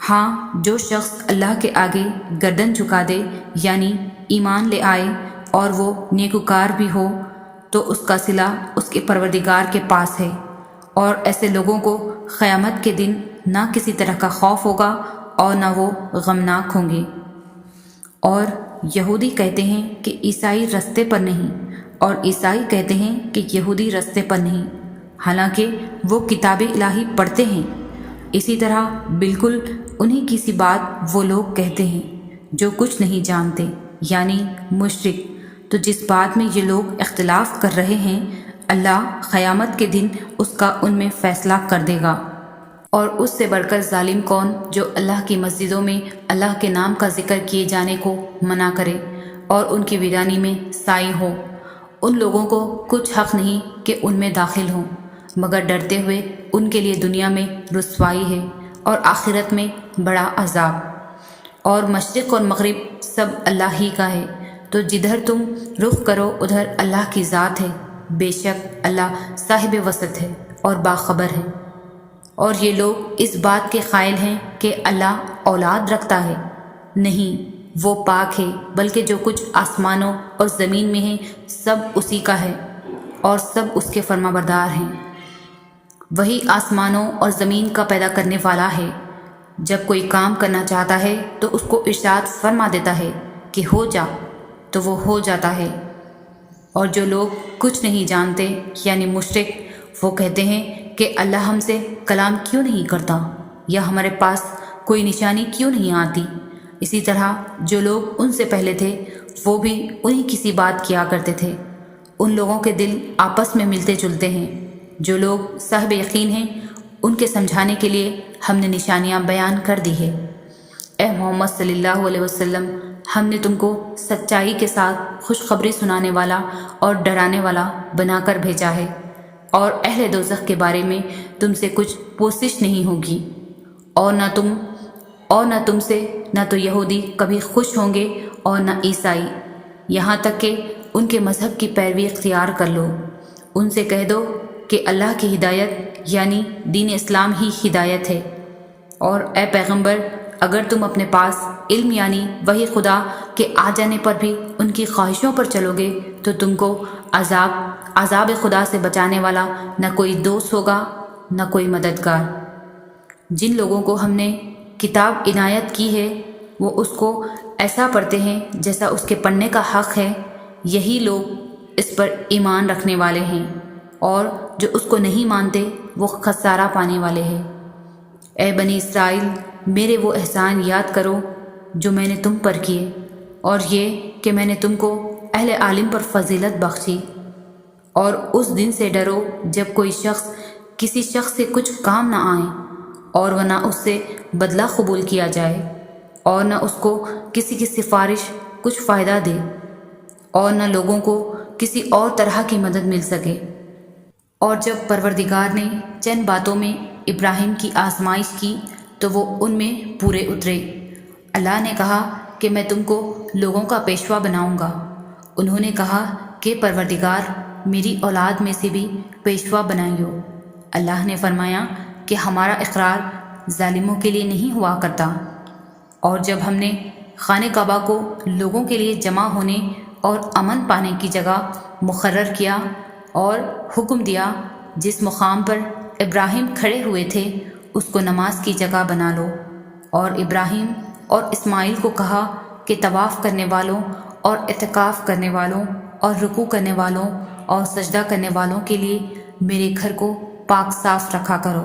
ہاں، جو شخص اللہ کے آگے گردن جھکا دے یعنی ایمان لے آئے اور وہ نیکوکار بھی ہو تو اس کا صلہ اس کے پروردگار کے پاس ہے، اور ایسے لوگوں کو قیامت کے دن نہ کسی طرح کا خوف ہوگا اور نہ وہ غمناک ہوں گے۔ اور یہودی کہتے ہیں کہ عیسائی رستے پر نہیں، اور عیسائی کہتے ہیں کہ یہودی رستے پر نہیں، حالانکہ وہ کتاب الہی پڑھتے ہیں۔ اسی طرح بالکل انہی کی سی بات وہ لوگ کہتے ہیں جو کچھ نہیں جانتے یعنی مشرک۔ تو جس بات میں یہ لوگ اختلاف کر رہے ہیں اللہ قیامت کے دن اس کا ان میں فیصلہ کر دے گا۔ اور اس سے بڑھ کر ظالم کون جو اللہ کی مسجدوں میں اللہ کے نام کا ذکر کیے جانے کو منع کرے اور ان کی ویرانی میں سائی ہو۔ ان لوگوں کو کچھ حق نہیں کہ ان میں داخل ہوں، مگر ڈرتے ہوئے ان کے لیے دنیا میں رسوائی ہے اور آخرت میں بڑا عذاب۔ اور مشرق اور مغرب سب اللہ ہی کا ہے، تو جدھر تم رخ کرو ادھر اللہ کی ذات ہے۔ بے شک اللہ صاحب وسعت ہے اور باخبر ہے۔ اور یہ لوگ اس بات کے قائل ہیں کہ اللہ اولاد رکھتا ہے، نہیں، وہ پاک ہے، بلکہ جو کچھ آسمانوں اور زمین میں ہے سب اسی کا ہے اور سب اس کے فرمانبردار ہیں۔ وہی آسمانوں اور زمین کا پیدا کرنے والا ہے۔ جب کوئی کام کرنا چاہتا ہے تو اس کو ارشاد فرما دیتا ہے کہ ہو جا، تو وہ ہو جاتا ہے۔ اور جو لوگ کچھ نہیں جانتے یعنی مشرک وہ کہتے ہیں کہ اللہ ہم سے کلام کیوں نہیں کرتا یا ہمارے پاس کوئی نشانی کیوں نہیں آتی۔ اسی طرح جو لوگ ان سے پہلے تھے وہ بھی انہی کسی بات کیا کرتے تھے۔ ان لوگوں کے دل آپس میں ملتے جلتے ہیں۔ جو لوگ صاحب یقین ہیں ان کے سمجھانے کے لیے ہم نے نشانیاں بیان کر دی ہے۔ اے محمد صلی اللہ علیہ وسلم، ہم نے تم کو سچائی کے ساتھ خوشخبری سنانے والا اور ڈرانے والا بنا کر بھیجا ہے، اور اہل دوزخ کے بارے میں تم سے کچھ پوچھش نہیں ہوگی، اور نہ تم سے نہ تو یہودی کبھی خوش ہوں گے اور نہ عیسائی، یہاں تک کہ ان کے مذہب کی پیروی اختیار کر لو۔ ان سے کہہ دو کہ اللہ کی ہدایت یعنی دین اسلام ہی ہدایت ہے۔ اور اے پیغمبر اگر تم اپنے پاس علم یعنی وحی خدا کے آ جانے پر بھی ان کی خواہشوں پر چلو گے تو تم کو عذاب خدا سے بچانے والا نہ کوئی دوست ہوگا نہ کوئی مددگار۔ جن لوگوں کو ہم نے کتاب عنایت کی ہے وہ اس کو ایسا پڑھتے ہیں جیسا اس کے پڑھنے کا حق ہے، یہی لوگ اس پر ایمان رکھنے والے ہیں، اور جو اس کو نہیں مانتے وہ خسارہ پانے والے ہیں۔ اے بنی اسرائیل، میرے وہ احسان یاد کرو جو میں نے تم پر کیے، اور یہ کہ میں نے تم کو اہل عالم پر فضیلت بخشی۔ اور اس دن سے ڈرو جب کوئی شخص کسی شخص سے کچھ کام نہ آئے اور وہ نہ اس سے بدلہ قبول کیا جائے، اور نہ اس کو کسی کی سفارش کچھ فائدہ دے، اور نہ لوگوں کو کسی اور طرح کی مدد مل سکے۔ اور جب پروردگار نے چند باتوں میں ابراہیم کی آزمائش کی تو وہ ان میں پورے اترے۔ اللہ نے کہا کہ میں تم کو لوگوں کا پیشوا بناؤں گا۔ انہوں نے کہا کہ پروردگار میری اولاد میں سے بھی پیشوا بنائیو۔ اللہ نے فرمایا کہ ہمارا اقرار ظالموں کے لیے نہیں ہوا کرتا۔ اور جب ہم نے خانہ کعبہ کو لوگوں کے لیے جمع ہونے اور امن پانے کی جگہ مقرر کیا اور حکم دیا جس مقام پر ابراہیم کھڑے ہوئے تھے اس کو نماز کی جگہ بنا لو، اور ابراہیم اور اسماعیل کو کہا کہ طواف کرنے والوں اور اعتکاف کرنے والوں اور رکوع کرنے والوں اور سجدہ کرنے والوں کے لیے میرے گھر کو پاک صاف رکھا کرو۔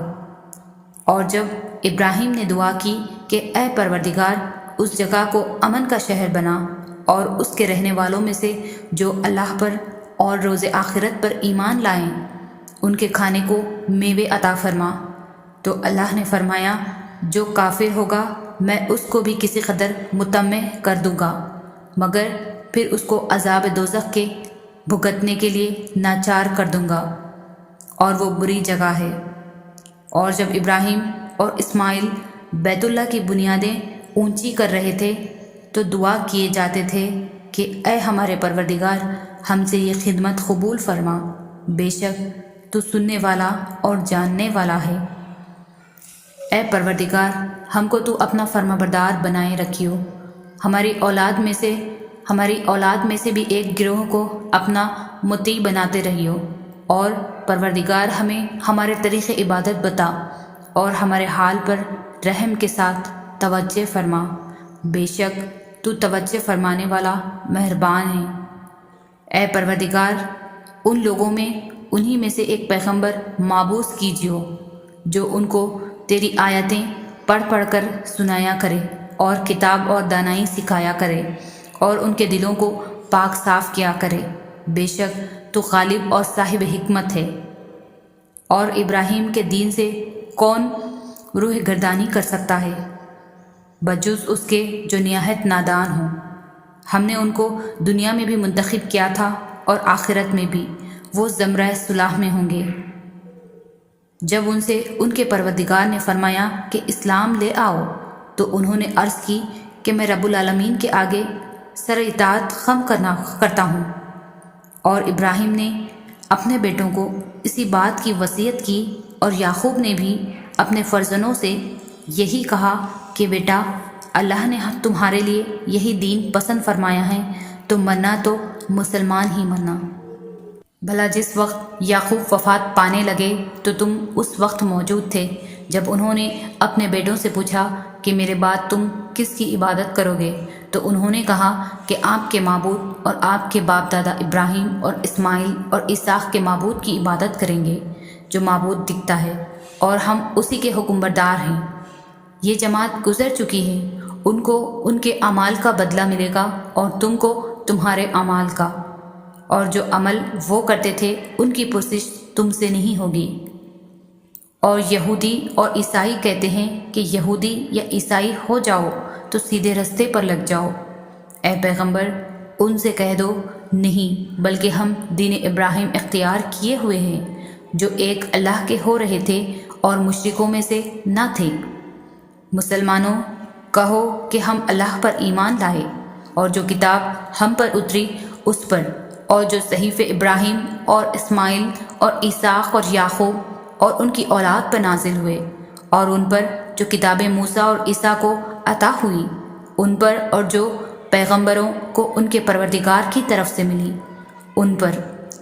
اور جب ابراہیم نے دعا کی کہ اے پروردگار اس جگہ کو امن کا شہر بنا اور اس کے رہنے والوں میں سے جو اللہ پر اور روز آخرت پر ایمان لائیں ان کے کھانے کو میوے عطا فرما، تو اللہ نے فرمایا جو کافر ہوگا میں اس کو بھی کسی قدر مطمع کر دوں گا، مگر پھر اس کو عذاب دوزخ کے بھگتنے کے لیے ناچار کر دوں گا، اور وہ بری جگہ ہے۔ اور جب ابراہیم اور اسماعیل بیت اللہ کی بنیادیں اونچی کر رہے تھے تو دعا کیے جاتے تھے کہ اے ہمارے پروردگار ہم سے یہ خدمت قبول فرما، بے شک تو سننے والا اور جاننے والا ہے۔ اے پروردگار ہم کو تو اپنا فرما بردار بنائے رکھیو، ہماری اولاد میں سے بھی ایک گروہ کو اپنا مطیع بناتے رہیو، اور پروردگار ہمیں ہمارے طریق عبادت بتا اور ہمارے حال پر رحم کے ساتھ توجہ فرما، بے شک تو توجہ فرمانے والا مہربان ہے۔ اے پروردگار ان لوگوں میں انہی میں سے ایک پیغمبر مابعوث کیجیو جو ان کو تیری آیتیں پڑھ پڑھ کر سنایا کرے اور کتاب اور دانائی سکھایا کرے اور ان کے دلوں کو پاک صاف کیا کرے، بے شک تو غالب اور صاحب حکمت ہے۔ اور ابراہیم کے دین سے کون روح گردانی کر سکتا ہے بجز اس کے جو نہایت نادان ہوں۔ ہم نے ان کو دنیا میں بھی منتخب کیا تھا اور آخرت میں بھی وہ زمرہ صلاح میں ہوں گے۔ جب ان سے ان کے پروردگار نے فرمایا کہ اسلام لے آؤ تو انہوں نے عرض کی کہ میں رب العالمین کے آگے سر اطاعت خم کرتا ہوں۔ اور ابراہیم نے اپنے بیٹوں کو اسی بات کی وصیت کی، اور یعقوب نے بھی اپنے فرزندوں سے یہی کہا کہ بیٹا اللہ نے تمہارے لیے یہی دین پسند فرمایا ہے، تو مرنا تو مسلمان ہی مرنا۔ بھلا جس وقت یعقوب وفات پانے لگے تو تم اس وقت موجود تھے جب انہوں نے اپنے بیٹوں سے پوچھا کہ میرے بعد تم کس کی عبادت کرو گے، تو انہوں نے کہا کہ آپ کے معبود اور آپ کے باپ دادا ابراہیم اور اسماعیل اور اسحاق کے معبود کی عبادت کریں گے جو معبود دکھتا ہے، اور ہم اسی کے حکم بردار ہیں۔ یہ جماعت گزر چکی ہے، ان کو ان کے اعمال کا بدلہ ملے گا اور تم کو تمہارے اعمال کا، اور جو عمل وہ کرتے تھے ان کی پرسش تم سے نہیں ہوگی۔ اور یہودی اور عیسائی کہتے ہیں کہ یہودی یا عیسائی ہو جاؤ تو سیدھے رستے پر لگ جاؤ۔ اے پیغمبر ان سے کہہ دو نہیں، بلکہ ہم دین ابراہیم اختیار کیے ہوئے ہیں جو ایک اللہ کے ہو رہے تھے اور مشرکوں میں سے نہ تھے۔ مسلمانوں کہو کہ ہم اللہ پر ایمان لائے اور جو کتاب ہم پر اتری اس پر، اور جو صحیفے ابراہیم اور اسماعیل اور اسحاق اور یعقوب اور ان کی اولاد پر نازل ہوئے، اور ان پر جو کتابیں موسیٰ اور عیسیٰ کو عطا ہوئی، ان پر، اور جو پیغمبروں کو ان کے پروردگار کی طرف سے ملی ان پر،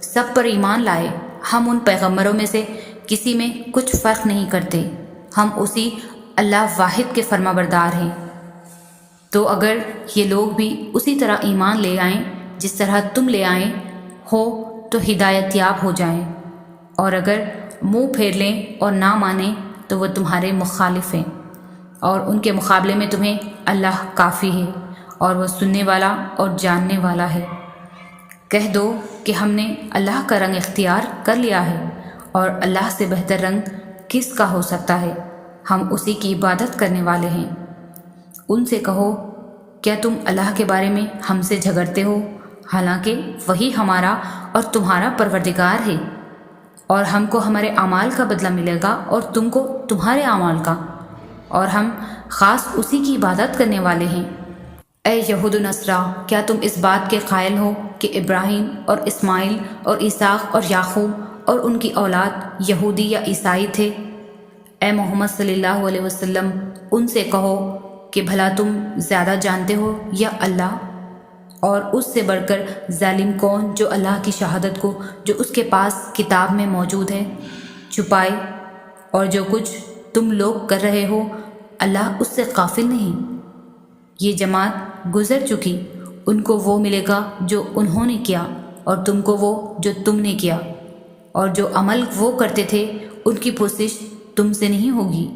سب پر ایمان لائے۔ ہم ان پیغمبروں میں سے کسی میں کچھ فرق نہیں کرتے، ہم اسی اللہ واحد کے فرما بردار ہیں۔ تو اگر یہ لوگ بھی اسی طرح ایمان لے آئیں جس طرح تم لے آئے ہو تو ہدایت یاب ہو جائیں، اور اگر منہ پھیر لیں اور نہ مانیں تو وہ تمہارے مخالف ہیں، اور ان کے مقابلے میں تمہیں اللہ کافی ہے، اور وہ سننے والا اور جاننے والا ہے۔ کہہ دو کہ ہم نے اللہ کا رنگ اختیار کر لیا ہے، اور اللہ سے بہتر رنگ کس کا ہو سکتا ہے، ہم اسی کی عبادت کرنے والے ہیں۔ ان سے کہو کیا تم اللہ کے بارے میں ہم سے جھگڑتے ہو، حالانکہ وہی ہمارا اور تمہارا پروردگار ہے، اور ہم کو ہمارے اعمال کا بدلہ ملے گا اور تم کو تمہارے اعمال کا۔ اور ہم خاص اسی کی عبادت کرنے والے ہیں۔ اے یہود و نصارا، کیا تم اس بات کے قائل ہو کہ ابراہیم اور اسماعیل اور اسحاق اور یعقوب اور ان کی اولاد یہودی یا عیسائی تھے؟ اے محمد صلی اللہ علیہ وسلم، ان سے کہو کہ بھلا تم زیادہ جانتے ہو یا اللہ؟ اور اس سے بڑھ کر ظالم کون جو اللہ کی شہادت کو جو اس کے پاس کتاب میں موجود ہے چھپائے، اور جو کچھ تم لوگ کر رہے ہو اللہ اس سے غافل نہیں۔ یہ جماعت گزر چکی، ان کو وہ ملے گا جو انہوں نے کیا، اور تم کو وہ جو تم نے کیا، اور جو عمل وہ کرتے تھے ان کی پرسش تم سے نہیں ہوگی۔